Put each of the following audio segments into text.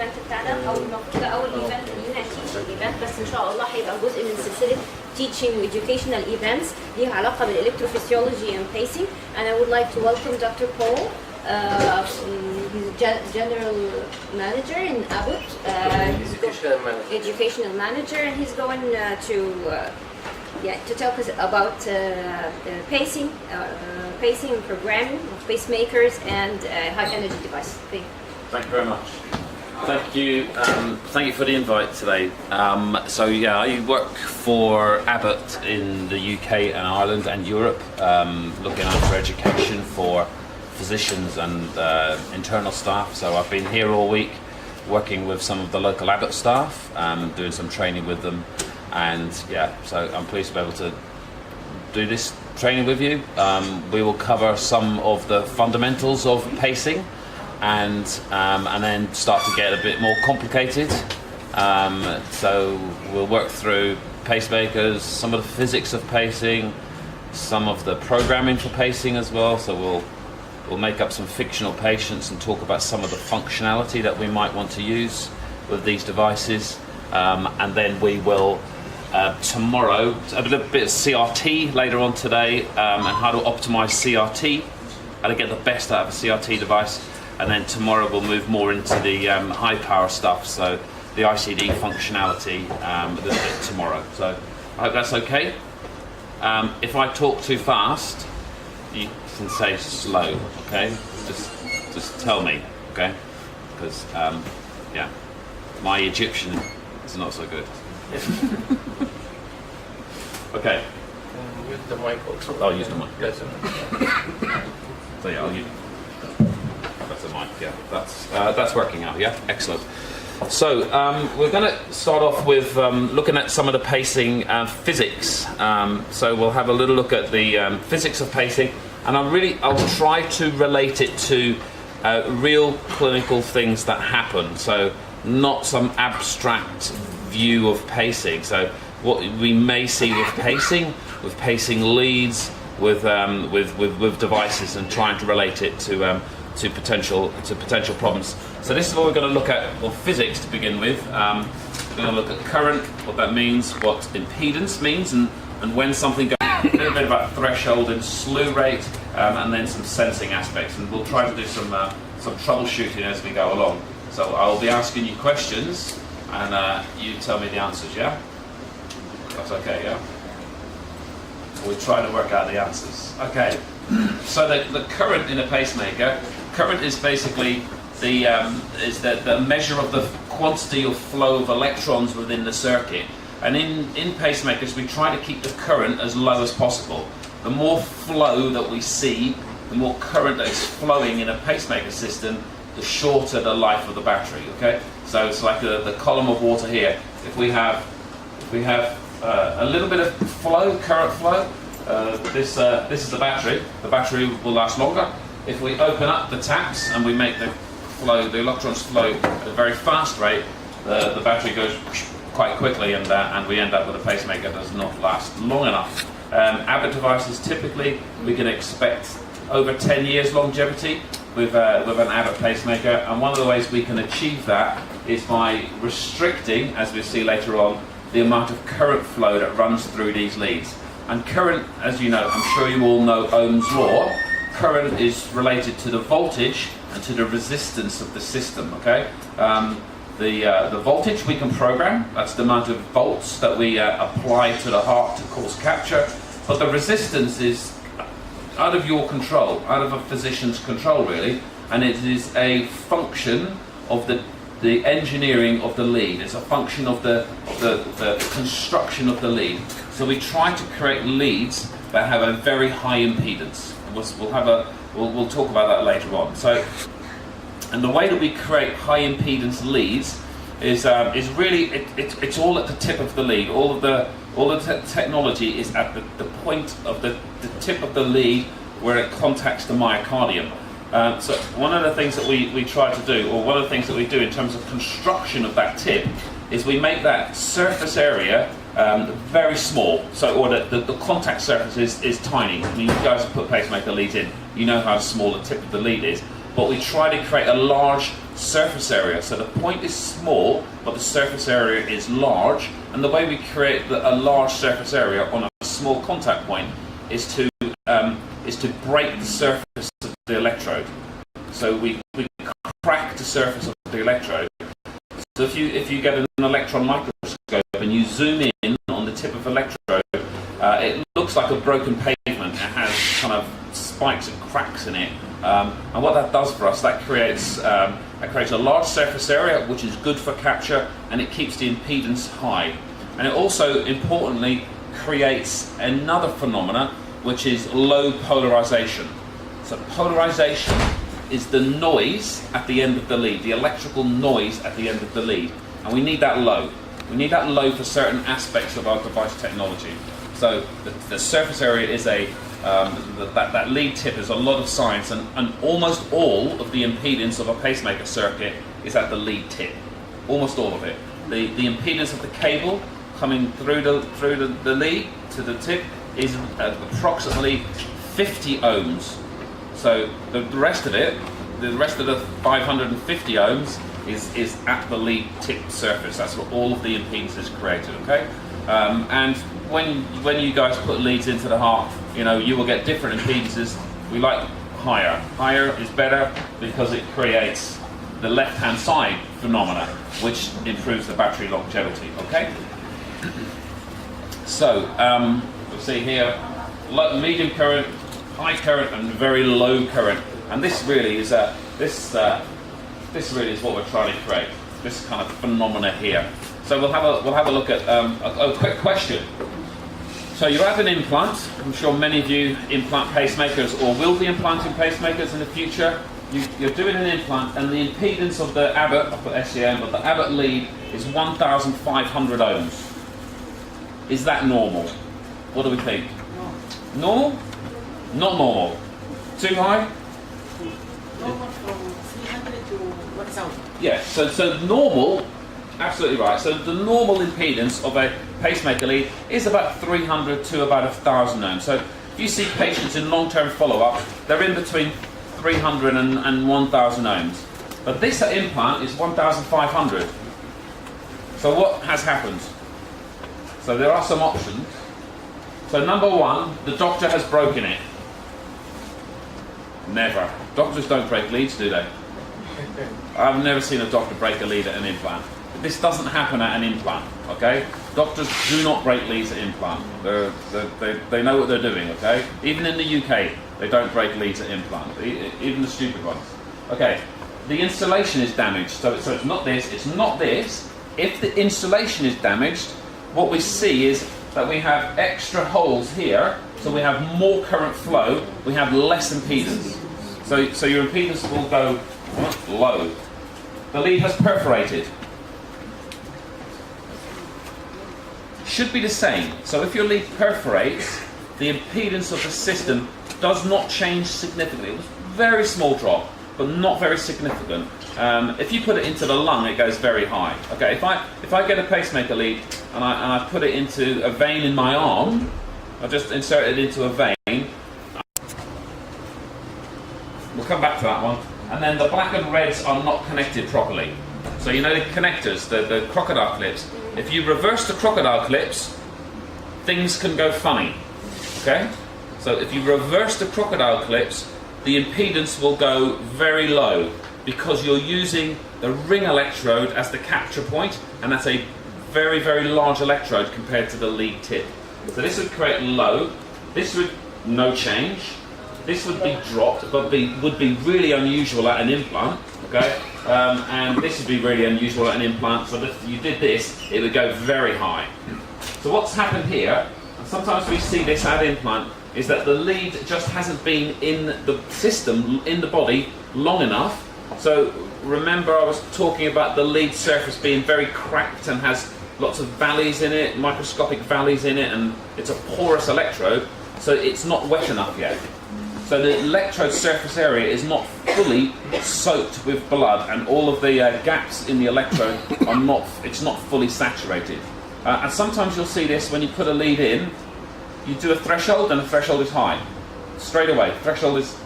الايفنت بتاعنا او المفروض ده اول ايفنت لينا teaching ايفنت بس ان شاء الله هيبقى جزء من سلسله teaching و educational events ليها علاقه بالelectrophysiology and pacing. And I would like to welcome Dr. Paul. He's general manager in Abbott. Educational manager, and he's going to talk us about pacing and programming of pacemakers and high energy devices. Thank you very much. Thank you for the invite today. I work for Abbott in the UK and Ireland and Europe, looking after education for physicians and internal staff. So I've been here all week working with some of the local Abbott staff, doing some training with them, and so I'm pleased to be able to do this training with you. We will cover some of the fundamentals of pacing, and then start to get a bit more complicated. So we'll work through pacemakers, some of the physics of pacing, some of the programming for pacing as well. So we'll make up some fictional patients and talk about some of the functionality that we might want to use with these devices. And then we will tomorrow a little bit of CRT later on today, and how to optimize CRT, how to get the best out of a CRT device. And then tomorrow we'll move more into the high power stuff, so the ICD functionality a little bit tomorrow. So I hope that's okay. If I talk too fast, you can say slow, okay? Just tell me, okay? Because my Egyptian is not so good. Okay. Use the mic also. I'll use the mic. Yes. So I'll use. That's the mic. Yeah, that's working out. Yeah, excellent. So we're going to start off with looking at some of the pacing physics. So we'll have a little look at the physics of pacing, and I'll try to relate it to real clinical things that happen. So not some abstract view of pacing. So what we may see with pacing leads, with devices, and trying to relate it to potential problems. So this is what we're going to look at, physics to begin with. We're going to look at current, what that means, what impedance means, and when something goes. A little bit about threshold and slew rate, and then some sensing aspects. And we'll try to do some troubleshooting as we go along. So I'll be asking you questions, and you tell me the answers. Yeah, that's okay. Yeah. We'll try to work out the answers. Okay. So the current in a pacemaker. Current is basically the measure of the quantity of flow of electrons within the circuit. And in pacemakers, we try to keep the current as low as possible. The more flow that we see, the more current that is flowing in a pacemaker system, the shorter the life of the battery. Okay, so it's like the column of water here. If we have a little bit of flow, current flow, this is the battery. The battery will last longer. If we open up the taps and we make the electrons flow at a very fast rate, the battery goes quite quickly, and we end up with a pacemaker that does not last long enough. Abbott devices, typically we can expect over 10 years longevity with an Abbott pacemaker, and one of the ways we can achieve that is by restricting, as we see later on, the amount of current flow that runs through these leads. And current, as you know, I'm sure you all know Ohm's law. Current is related to the voltage and to the resistance of the system. Okay, the voltage we can program. That's the amount of volts that we apply to the heart to cause capture. But the resistance is out of your control, out of a physician's control, really, and it is a function of the engineering of the lead. It's a function of the construction of the lead. So we try to create leads that have a very high impedance. We'll talk about that later on. So, and the way that we create high impedance leads is really it's all at the tip of the lead. All the technology is at the point of the tip of the lead where it contacts the myocardium. So one of the things that we try to do, or one of the things that we do in terms of construction of that tip, is we make that surface area very small. So, or the contact surface is tiny. I mean, you guys have put pacemaker leads in. You know how small the tip of the lead is. But we try to create a large surface area. So the point is small, but the surface area is large. And the way we create a large surface area on a small contact point is to break the surface of the electrode. So we crack the surface of the electrode. So if you get an electron microscope and you zoom in on the tip of electrode, it looks like a broken pavement. It has kind of spikes and cracks in it. And what that does for us, that creates a large surface area, which is good for capture, and it keeps the impedance high. And it also, importantly, creates another phenomena, which is low polarization. So polarization is the noise at the end of the lead, the electrical noise at the end of the lead. And we need that low. We need that low for certain aspects of our device technology. So the surface area is that lead tip is a lot of science, and almost all of the impedance of a pacemaker circuit is at the lead tip. Almost all of it. The impedance of the cable coming through the lead to the tip is approximately 50 ohms. So the rest of it, the rest of the 550 ohms is at the lead tip surface. That's where all of the impedance is created, okay? And when you guys put leads into the heart, you will get different impedances. We like higher. Higher is better because it creates the left-hand side phenomena, which improves the battery longevity, okay? So, you'll see here, medium current, high current, and very low current. And this really is what we're trying to create. This kind of phenomena here. So we'll have a look at a quick question. So you're at an implant. I'm sure many of you implant pacemakers or will be implanting pacemakers in the future. You're doing an implant, and the impedance of the Abbott, I'll put SEM, but the Abbott lead is 1,500 ohms. Is that normal? What do we think? No. Normal? Not normal. Too high? Normal from 300 to 1,000. Yeah, so normal, absolutely right. So the normal impedance of a pacemaker lead is about 300 to about 1,000 ohms. So if you see patients in long-term follow-up, they're in between 300 and 1,000 ohms. But this implant is 1,500. So what has happened? So there are some options. So number one, the doctor has broken it. Never. Doctors don't break leads, do they? I've never seen a doctor break a lead at an implant. This doesn't happen at an implant, okay? Doctors do not break leads at implant. They know what they're doing, okay? Even in the UK, they don't break leads at implant, even the stupid ones. Okay, the insulation is damaged, so it's not this, it's not this. If the insulation is damaged, what we see is that we have extra holes here, so we have more current flow, we have less impedance. So your impedance will go low. The lead has perforated. Should be the same. So if your lead perforates, the impedance of the system does not change significantly. It was a very small drop, but not very significant. If you put it into the lung, it goes very high. Okay, if I get a pacemaker lead and I put it into a vein in my arm, I just insert it into a vein. We'll come back to that one. And then the black and reds are not connected properly. So you know the connectors, the crocodile clips. If you reverse the crocodile clips, things can go funny. Okay? So if you reverse the crocodile clips, the impedance will go very low because you're using the ring electrode as the capture point, and that's a very, very large electrode compared to the lead tip. So this would create low, this would no change, this would be dropped, but would be really unusual at an implant, okay? And this would be really unusual at an implant, so if you did this, it would go very high. So what's happened here, and sometimes we see this at implant, is that the lead just hasn't been in the system, in the body, long enough. So remember I was talking about the lead surface being very cracked and has lots of valleys in it, microscopic valleys in it, and it's a porous electrode, so it's not wet enough yet. So the electrode surface area is not fully soaked with blood, and all of the gaps in the electrode are not fully saturated. And sometimes you'll see this when you put a lead in, you do a threshold and the threshold is high. Straight away, threshold is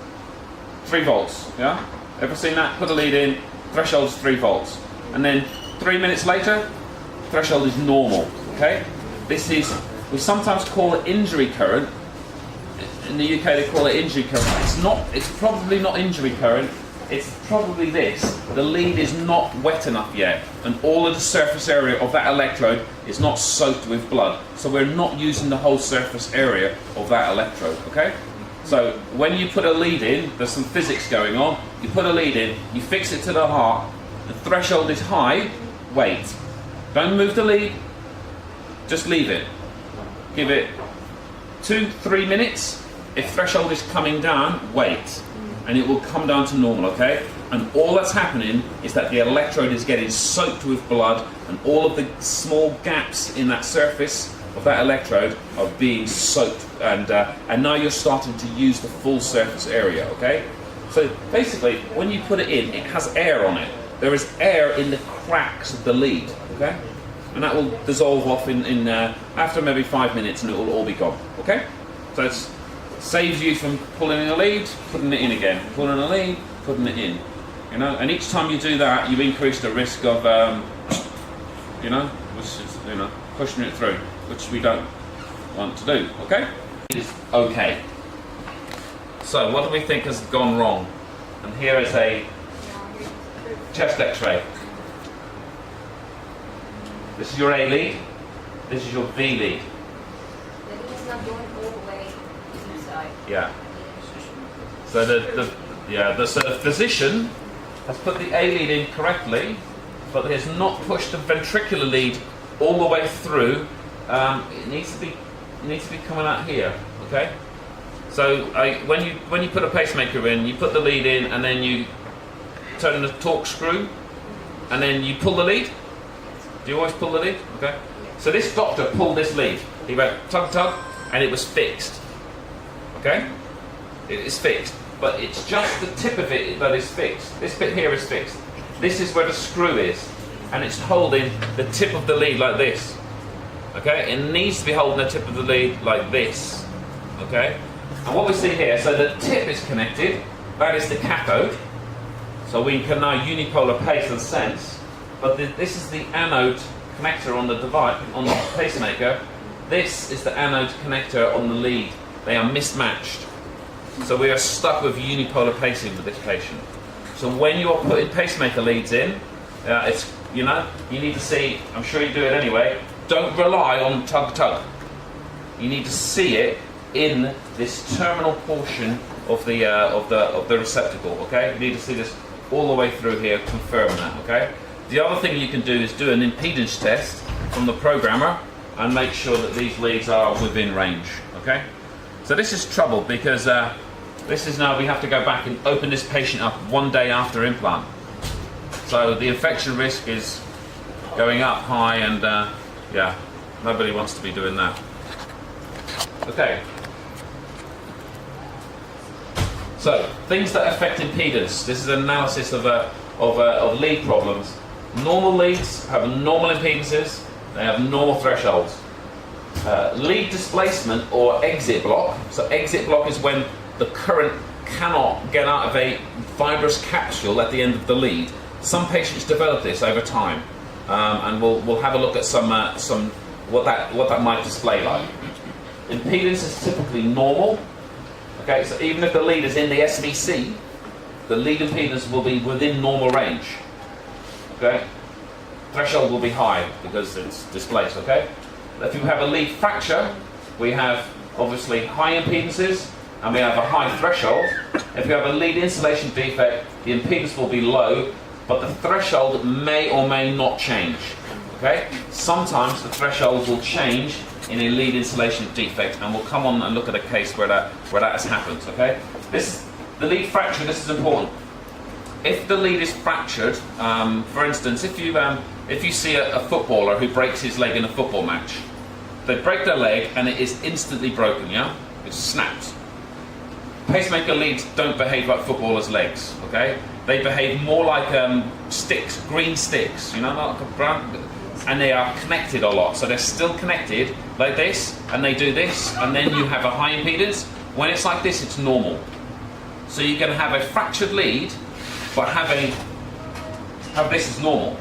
3 volts, yeah? Ever seen that? Put a lead in, threshold's 3 volts. And then 3 minutes later, threshold is normal, okay? This is, we sometimes call it injury current. In the UK they call it injury current. It's probably not injury current, it's probably this. The lead is not wet enough yet, and all of the surface area of that electrode is not soaked with blood. So we're not using the whole surface area of that electrode, okay? So when you put a lead in, there's some physics going on. You put a lead in, you fix it to the heart, the threshold is high, wait. Don't move the lead, just leave it. Give it 2-3 minutes. If threshold is coming down, wait. And it will come down to normal, okay? And all that's happening is that the electrode is getting soaked with blood, and all of the small gaps in that surface of that electrode are being soaked, and now you're starting to use the full surface area, okay? So basically, when you put it in, it has air on it. There is air in the cracks of the lead, okay? And that will dissolve off in after maybe 5 minutes, and it will all be gone, okay? So it saves you from pulling in a lead, putting it in again, pulling in a lead, putting it in, you know. And each time you do that, you increase the risk of, you know, which is, you know, pushing it through, which we don't want to do, okay? It is okay. So what do we think has gone wrong? And here is a chest X-ray. This is your A lead. This is your V lead. The lead is not going all the way inside. Yeah. So the physician has put the A lead in correctly, but has not pushed the ventricular lead all the way through. It needs to be coming out here. Okay. So when you put a pacemaker in, you put the lead in, and then you turn the torque screw, and then you pull the lead. Do you always pull the lead? Okay. So this doctor pulled this lead. He went tug tug, and it was fixed. Okay. It is fixed, but it's just the tip of it that is fixed. This bit here is fixed. This is where the screw is, and it's holding the tip of the lead like this. Okay. It needs to be holding the tip of the lead like this. Okay. And what we see here, so the tip is connected. That is the cathode. So we can now unipolar pace and sense. But this is the anode connector on the device, on the pacemaker. This is the anode connector on the lead. They are mismatched. So we are stuck with unipolar pacing with this patient. So when you are putting pacemaker leads in, it's, you know, you need to see, I'm sure you do it anyway, don't rely on tug tug. You need to see it in this terminal portion of the receptacle, okay? You need to see this all the way through here, confirm that, okay? The other thing you can do is do an impedance test from the programmer and make sure that these leads are within range, okay? So this is trouble because this is now we have to go back and open this patient up 1 day after implant. So the infection risk is going up high, and yeah, nobody wants to be doing that. Okay. So things that affect impedance. This is an analysis of lead problems. Normal leads have normal impedances. They have normal thresholds. Lead displacement or exit block. So exit block is when the current cannot get out of a fibrous capsule at the end of the lead. Some patients develop this over time, and we'll have a look at some what that might display like. Impedance is typically normal. Okay, so even if the lead is in the SVC, the lead impedance will be within normal range. Okay, threshold will be high because it's displaced. Okay, if you have a lead fracture, we have obviously high impedances and we have a high threshold. If you have a lead insulation defect, the impedance will be low, but the threshold may or may not change. Okay, sometimes the threshold will change in a lead insulation defect, and we'll come on and look at a case where that has happened. Okay, the lead fracture. This is important. If the lead is fractured, for instance, if you see a footballer who breaks his leg in a football match, they break their leg and it is instantly broken. Yeah, it snaps. Pacemaker leads don't behave like footballers' legs. Okay, they behave more like sticks, green sticks. You know, like a brown. And they are connected a lot, so they're still connected like this, and they do this, and then you have a high impedance. When it's like this, it's normal. So you can have a fractured lead, but have a have this as normal.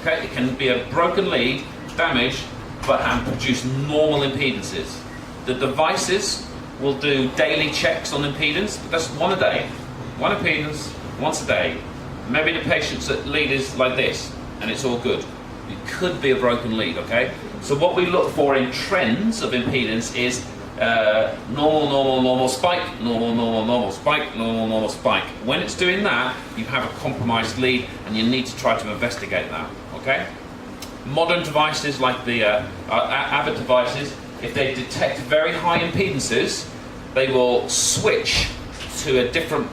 Okay, it can be a broken lead, damaged, but produce normal impedances. The devices will do daily checks on impedance, but that's one a day. One impedance, once a day. Maybe the patient's lead is like this, and it's all good. It could be a broken lead, okay? So what we look for in trends of impedance is normal, normal, normal spike, normal, normal, normal spike, normal, normal spike. When it's doing that, you have a compromised lead, and you need to try to investigate that, okay? Modern devices like the Abbott devices, if they detect very high impedances, they will switch to a different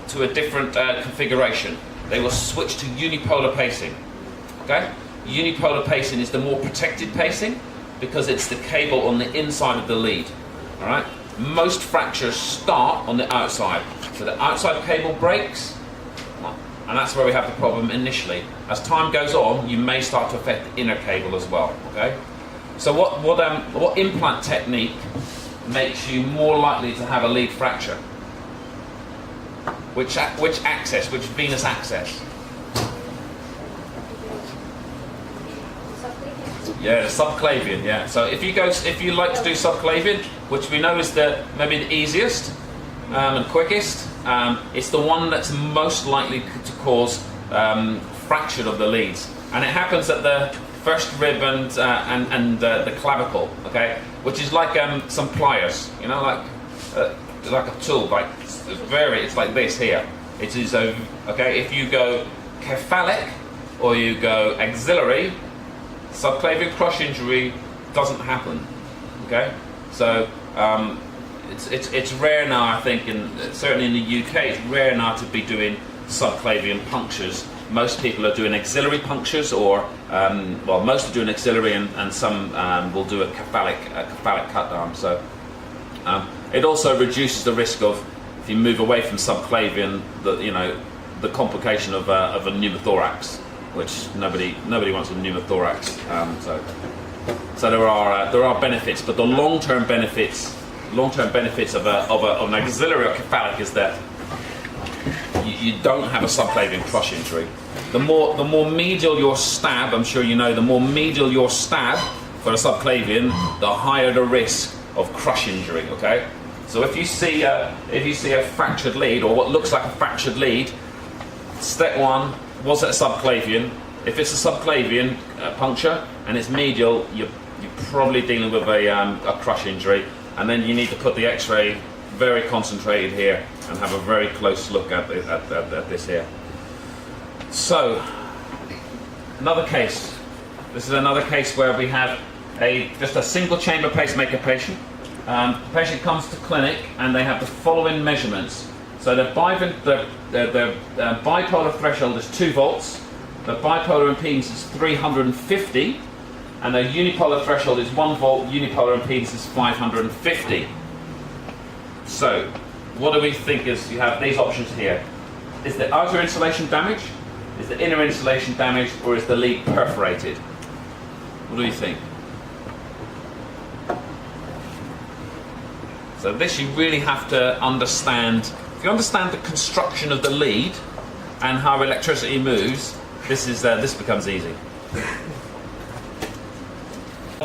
configuration. They will switch to unipolar pacing. Okay? Unipolar pacing is the more protected pacing because it's the cable on the inside of the lead. All right? Most fractures start on the outside, so the outside cable breaks, and that's where we have the problem initially. As time goes on, you may start to affect the inner cable as well. Okay? So what implant technique makes you more likely to have a lead fracture? Which access? Which venous access? Yeah, the subclavian. Yeah. So if you like to do subclavian, which we know is maybe the easiest and quickest, it's the one that's most likely to cause fracture of the leads, and it happens at the first rib and the clavicle. Okay, which is like some pliers, you know, like a tool, like it's like this here. It is okay. If you go cephalic or you go axillary, subclavian crush injury doesn't happen. Okay, so it's rare now. I think, certainly in the UK, it's rare now to be doing subclavian punctures. Most people are doing axillary punctures, or most are doing axillary, and some will do a cephalic cut arm. So it also reduces the risk of, if you move away from subclavian, the complication of a pneumothorax, which nobody wants a pneumothorax. So there are benefits, but the long-term benefits of an axillary or cephalic is that you don't have a subclavian crush injury. The more medial your stab, I'm sure you know, the more medial your stab for a subclavian, the higher the risk of crush injury. Okay, so if you see a fractured lead, or what looks like a fractured lead, step one, was it a subclavian? If it's a subclavian puncture and it's medial, you're probably dealing with a crush injury, and then you need to put the X-ray very concentrated here and have a very close look at this here. So, another case. This is another case where we have just a single chamber pacemaker patient. The patient comes to clinic and they have the following measurements. So the bipolar threshold is 2 volts, the bipolar impedance is 350, and the unipolar threshold is 1 volt, unipolar impedance is 550. So, what do we think is, you have these options here. Is the outer insulation damaged? Is the inner insulation damaged? Or is the lead perforated? What do you think? So this you really have to understand. If you understand the construction of the lead and how electricity moves, this becomes easy.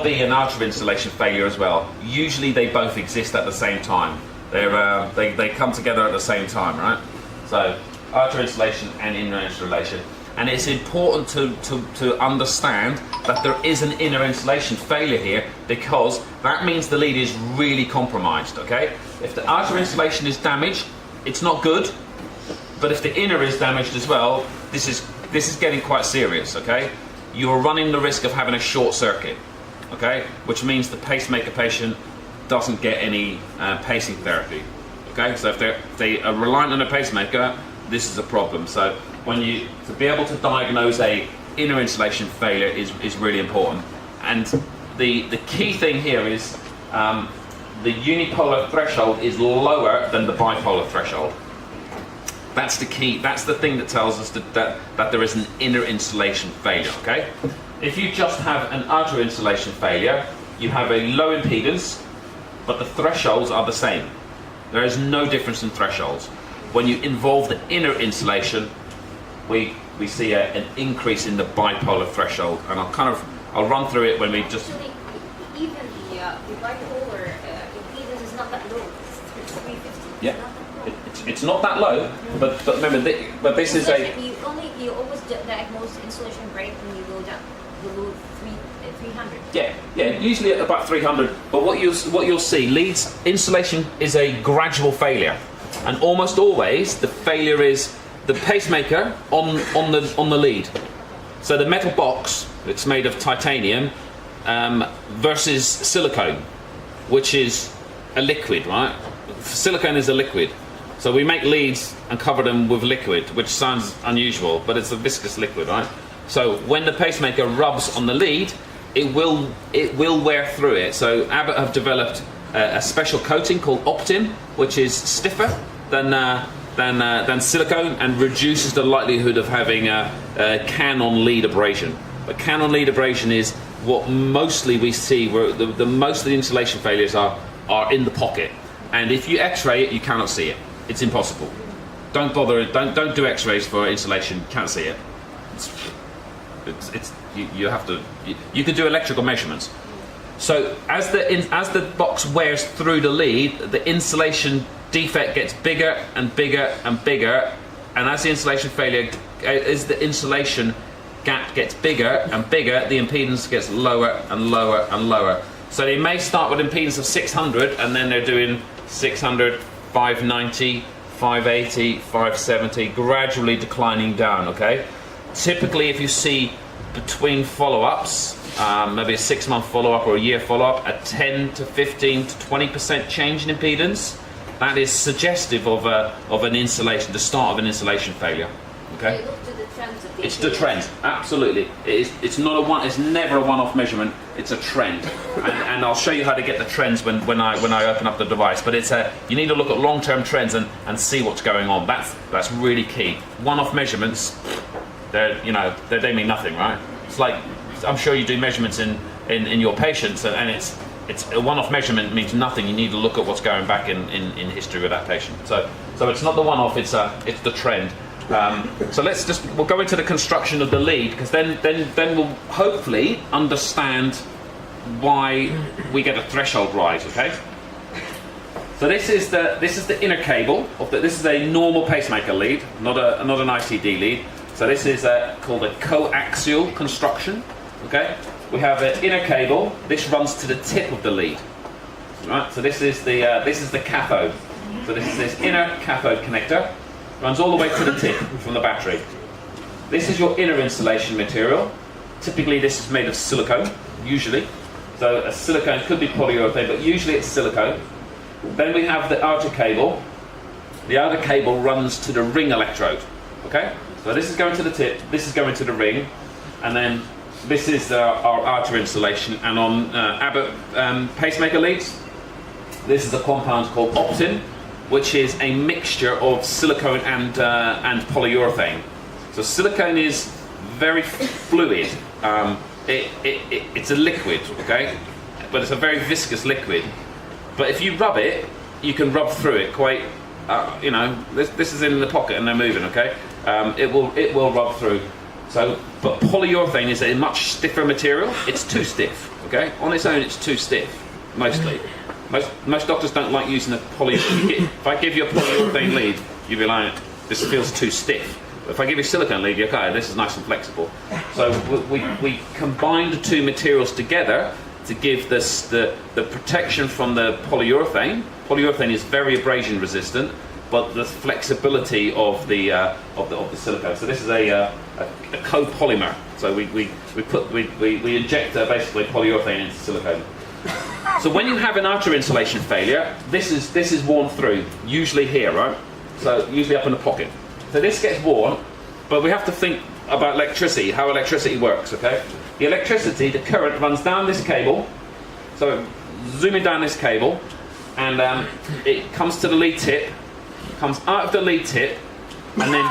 Be an outer insulation failure as well. Usually they both exist at the same time. They come together at the same time, right? So outer insulation and inner insulation. And it's important to understand that there is an inner insulation failure here, because that means the lead is really compromised, okay? If the outer insulation is damaged, it's not good, but if the inner is damaged as well, this is getting quite serious, okay? You're running the risk of having a short circuit, okay? Which means the pacemaker patient doesn't get any pacing therapy, okay? So if they are reliant on a pacemaker, this is a problem. So to be able to diagnose a inner insulation failure is really important. And the key thing here is the unipolar threshold is lower than the bipolar threshold. That's the key. That's the thing that tells us that there is an inner insulation failure, okay? If you just have an outer insulation failure, you have a low impedance, but the thresholds are the same. There is no difference in thresholds. When you involve the inner insulation, we we see an increase in the bipolar threshold, and I'll run through it when we just. Actually, even the bipolar impedance is not that low. It's 350. Yeah. It's not that low, but remember, but this is a. You always diagnose insulation break when you go down below 300. Yeah, usually at about 300. But what you'll see, leads insulation is a gradual failure, and almost always the failure is the pacemaker on the lead. So the metal box, it's made of titanium, versus silicone, which is a liquid, right? Silicone is a liquid. So we make leads and cover them with liquid, which sounds unusual, but it's a viscous liquid, right? So when the pacemaker rubs on the lead, it will wear through it. So Abbott have developed a special coating called Optin, which is stiffer than silicone and reduces the likelihood of having a can-on lead abrasion. But can-on lead abrasion is what mostly we see, where the most of the insulation failures are in the pocket. And if you X-ray it, you cannot see it. It's impossible. Don't bother. Don't do X-rays for insulation. You can't see it. You have to. You can do electrical measurements. So as the box wears through the lead, the insulation defect gets bigger and bigger and bigger, and as the insulation gap gets bigger and bigger, the impedance gets lower and lower and lower. So they may start with impedance of 600, and then they're doing 600, 590, 580, 570, gradually declining down, okay? Typically, if you see between follow-ups, maybe a 6-month follow-up or a year follow-up, a 10 to 15 to 20% change in impedance, that is suggestive of an insulation, the start of an insulation failure, okay? You look to the trends of the It's the trend, absolutely. It's never a one-off measurement. It's a trend, and I'll show you how to get the trends when I open up the device. But you need to look at long-term trends and see what's going on. That's really key. One-off measurements, they mean nothing, right? It's like, I'm sure you do measurements in your patients, and it's a one-off measurement means nothing. You need to look at what's going back in history with that patient. So it's not the one-off. It's the trend. So we'll go into the construction of the lead, because then we'll hopefully understand why we get a threshold rise. Okay. So this is the inner cable this is a normal pacemaker lead, not an ICD lead. So this is called a coaxial construction. Okay. We have an inner cable. This runs to the tip of the lead. Right. So this is the cathode. So this is this inner cathode connector. Runs all the way to the tip from the battery. This is your inner insulation material. Typically this is made of silicone, usually. So a silicone could be polyurethane, but usually it's silicone. Then we have the outer cable. The outer cable runs to the ring electrode. Okay? So this is going to the tip, this is going to the ring, and then this is our outer insulation. And on Abbott pacemaker leads, this is a compound called Optin, which is a mixture of silicone and polyurethane. So silicone is very fluid. It's a liquid, okay? But it's a very viscous liquid. But if you rub it, you can rub through it quite. This is in the pocket and they're moving, okay? It will rub through. But polyurethane is a much stiffer material. It's too stiff, okay? On its own, it's too stiff, mostly. Most doctors don't like using a polyurethane. If I give you a polyurethane lead, you'll be like, this feels too stiff. But if I give you a silicone lead, you're okay, this is nice and flexible. So we combine the two materials together to give this the protection from the polyurethane. Polyurethane is very abrasion resistant, but the flexibility of the silicone. So this is a copolymer. So we inject basically polyurethane into silicone. So when you have an outer insulation failure, this is worn through, usually here, right? So usually up in the pocket. So this gets worn, but we have to think about electricity, how electricity works, okay? The electricity, the current runs down this cable, so zooming down this cable, and it comes to the lead tip, comes out of the lead tip, and then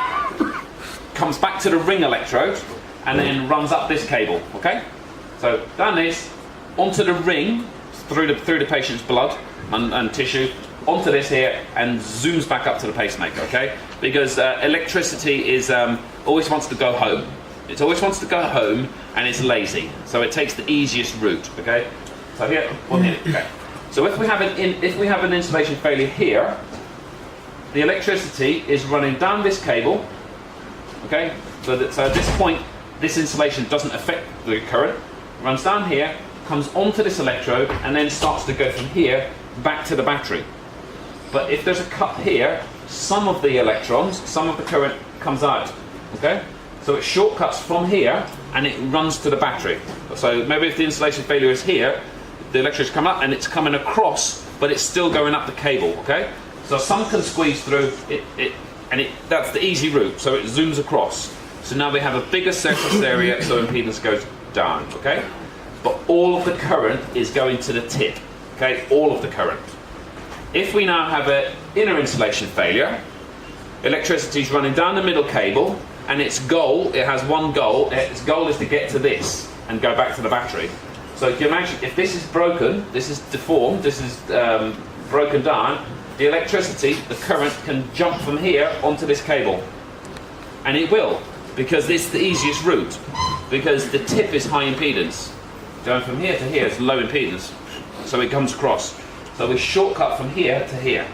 comes back to the ring electrode, and then runs up this cable, okay? So down this, onto the ring, through the patient's blood and tissue, onto this here, and zooms back up to the pacemaker, okay? Because electricity is always wants to go home. It always wants to go home, and it's lazy. So it takes the easiest route. Okay. So here, 1 minute. Okay. So if we have an insulation failure here, the electricity is running down this cable. Okay. So at this point, this insulation doesn't affect the current. It runs down here, comes onto this electrode, and then starts to go from here back to the battery. But if there's a cut here, some of the electrons, some of the current comes out. Okay? So it shortcuts from here and it runs to the battery. So maybe if the insulation failure is here, the electrons come up and it's coming across, but it's still going up the cable. Okay? So some can squeeze through and that's the easy route. So it zooms across. So now we have a bigger surface area, so impedance goes down. Okay? But all of the current is going to the tip. Okay? All of the current. If we now have an inner insulation failure, electricity is running down the middle cable, and its goal, it has one goal, its goal is to get to this and go back to the battery. So if you imagine, if this is broken, this is deformed, this is broken down, the electricity, the current can jump from here onto this cable. And it will, because this is the easiest route, because the tip is high impedance. Going from here to here is low impedance, so it comes across. So we shortcut from here to here.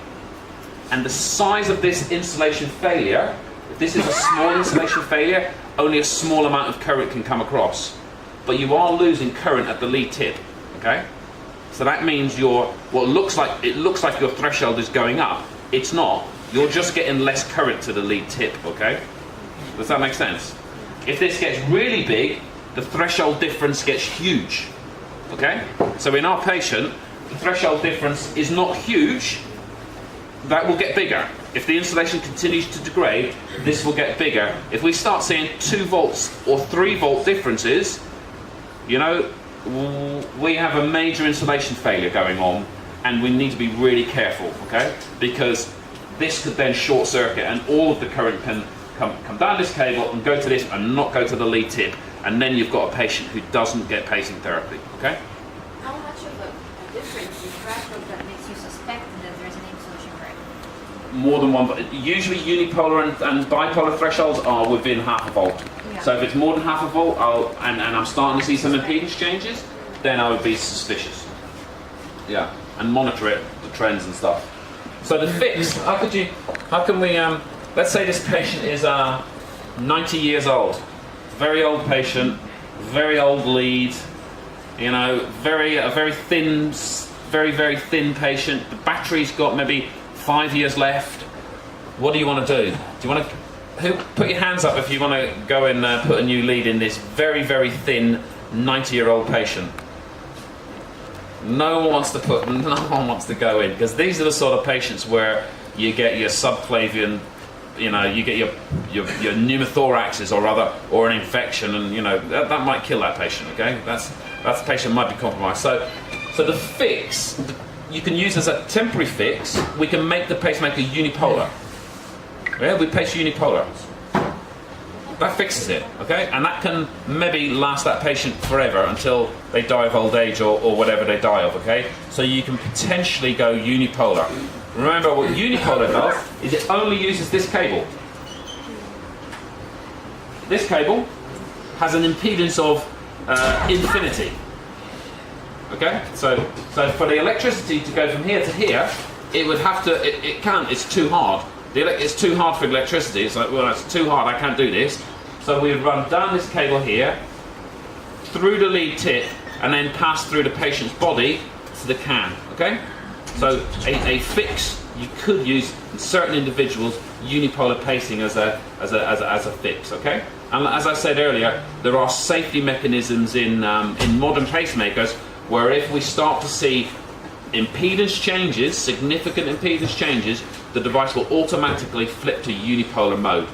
And the size of this insulation failure, if this is a small insulation failure, only a small amount of current can come across. But you are losing current at the lead tip, okay? So that means it looks like your threshold is going up. It's not. You're just getting less current to the lead tip, okay? Does that make sense? If this gets really big, the threshold difference gets huge, okay? So in our patient, the threshold difference is not huge. That will get bigger. If the insulation continues to degrade, this will get bigger. If we start seeing 2 volts or 3 volt differences, you know, we have a major insulation failure going on, and we need to be really careful, okay? Because this could then short circuit, and all of the current can come down this cable and go to this and not go to the lead tip, and then you've got a patient who doesn't get pacing therapy, okay? How much of a difference in threshold that makes you suspect that there's an insulation break? More than one, but usually unipolar and bipolar thresholds are within half a volt. Yeah. So if it's more than half a volt, and I'm starting to see some impedance changes, then I would be suspicious. Yeah, and monitor it, the trends and stuff. So the fix, how can we, let's say this patient is 90 years old, very old patient, very old lead, you know, a very thin, very thin patient. The battery's got maybe 5 years left. What do you want to do? Do you want to put your hands up if you want to go and put a new lead in this very thin 90-year-old patient? No one wants to go in, because these are the sort of patients where you get your subclavian, you know, you get your pneumothoraxes or an infection, and you know that might kill that patient. Okay, that's the patient might be compromised. So the fix you can use as a temporary fix. We can make the pacemaker unipolar. Yeah, we pace unipolar. That fixes it, okay? And that can maybe last that patient forever until they die of old age or whatever they die of, okay? So you can potentially go unipolar. Remember, what unipolar does is it only uses this cable. This cable has an impedance of infinity. Okay? So for the electricity to go from here to here, it would have to, it can't, it's too hard. It's too hard for electricity. It's like, well, it's too hard, I can't do this. So we would run down this cable here, through the lead tip, and then pass through the patient's body to the can. Okay? So a fix, you could use in certain individuals unipolar pacing as a fix. Okay? And as I said earlier, there are safety mechanisms in modern pacemakers where if we start to see impedance changes, significant impedance changes, the device will automatically flip to unipolar mode.